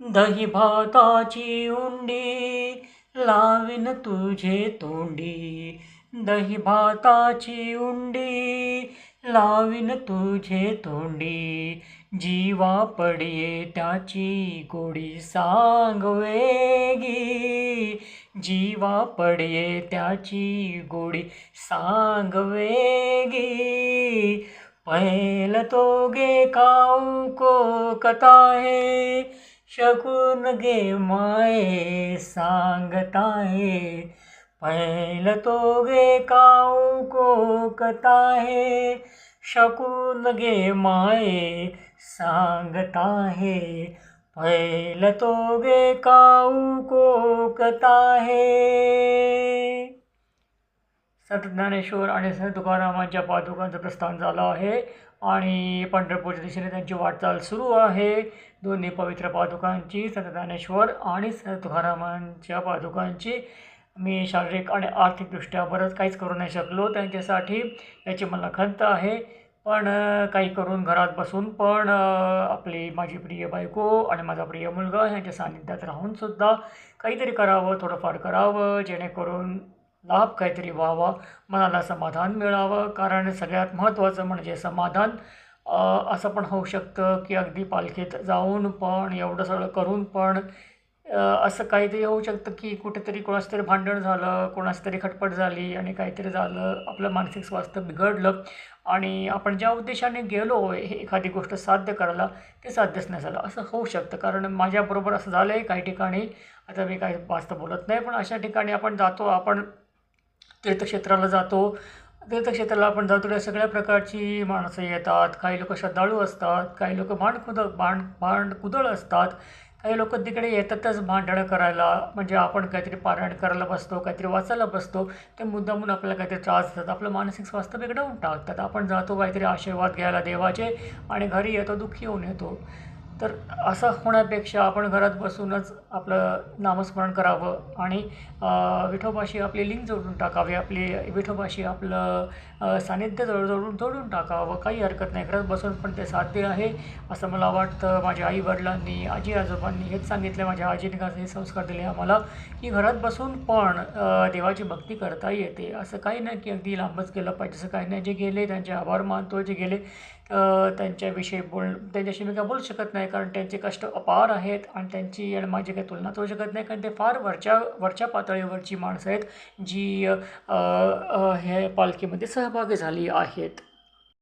दही भाताची उंडी लावीन तुझे तोंडी, दही भाताची उंडी लावीन तुझे तोंडी, जीवा पडिये त्याची गोडी सांग वेगी, जीवा पडिये त्याची गोडी सांग वेगी, पहिल तो गे काऊ को कथा है, शकून गे माये सांगताहे, पहिल तो गे काऊ को कथा है, शकून गे माये सांगताहे, पहिल तो गे काऊ को कथा है. संत ज्ञानेश्वर आणि संत तुकारामांच्या पादुकांचं प्रस्थान झालं आहे आणि पंढरपूरच्या दिशेने त्यांची वाटचाल सुरू आहे. दोन्ही पवित्र पादुकांची, संत ज्ञानेश्वर आणि संत तुकारामांच्या पादुकांची मी शारीरिक आणि आर्थिकदृष्ट्या बरंच काहीच करू नाही शकलो त्यांच्यासाठी, याची मला खंत आहे. पण काही करून घरात बसून पण आपली माझी प्रिय बायको आणि माझा प्रिय मुलगा ह्यांच्या सानिध्यात राहूनसुद्धा काहीतरी करावं, थोडंफार करावं, जेणेकरून लाभ काहीतरी व्हावा, मनाला समाधान मिळावं. कारण सगळ्यात महत्त्वाचं म्हणजे समाधान. असं पण होऊ शकतं की अगदी पालखीत जाऊन पण एवढं सगळं करून पण असं काहीतरी होऊ शकतं की कुठेतरी कोणाचं तरी भांडण झालं, कोणाची तरी खटपट झाली आणि काहीतरी झालं, आपलं मानसिक स्वास्थ्य बिघडलं आणि आपण ज्या उद्देशाने गेलो हे एखादी गोष्ट साध्य करायला ते साध्यच नाही झालं, असं होऊ शकतं. कारण माझ्याबरोबर असं झालं आहे काही ठिकाणी. आता मी काही जास्त बोलत नाही, पण अशा ठिकाणी आपण जातो, आपण तीर्थक्षेत्राला जातो, तीर्थक्षेत्राला आपण जातो त्या सगळ्या प्रकारची माणसं येतात. काही लोक श्रद्धाळू असतात, काही लोक भांडकुदळ असतात, काही लोक तिकडे येतातच भांडणं करायला. म्हणजे आपण काहीतरी पारायण करायला बसतो, काहीतरी वाचायला बसतो, ते मुद्दामून आपल्याला काहीतरी त्रास देतात, आपलं मानसिक स्वास्थ्य बिघडवून टाकतात. आपण जातो काहीतरी आशीर्वाद घ्यायला देवाचे आणि घरी येतो दुःखी होऊन येतो. तर असं होण्यापेक्षा आपण घरात बसूनच आपलं नामस्मरण करावं आणि विठोबाशी आपली लिंक जोडून टाकावी, आपली विठोबाशी आपलं सानिध्य जोडून टाकावं. काही हरकत नाही, घरात बसून पण ते साध्य आहे असं मला वाटतं. माझ्या आईवडिलांनी, आजी आजोबांनी हेच सांगितले, माझ्या आजीने हे संस्कार दिले आम्हाला की घरात बसून पण देवाची भक्ती करता येते. असं काही नाही की अगदी लांबच गेलं पाहिजे, असं काही नाही. जे गेले त्यांचे आभार मानतो, जे गेले त्यांच्याशी मी काय बोलू शकत नाही, कारण त्यांचे कष्ट अपार आहेत आणि त्यांची आणि माझी काही तुलना होऊ शकत नाही, कारण ते फार वरच्या पातळीवरची माणसं आहेत जी हे पालखीमध्ये सहभागी झाली आहेत.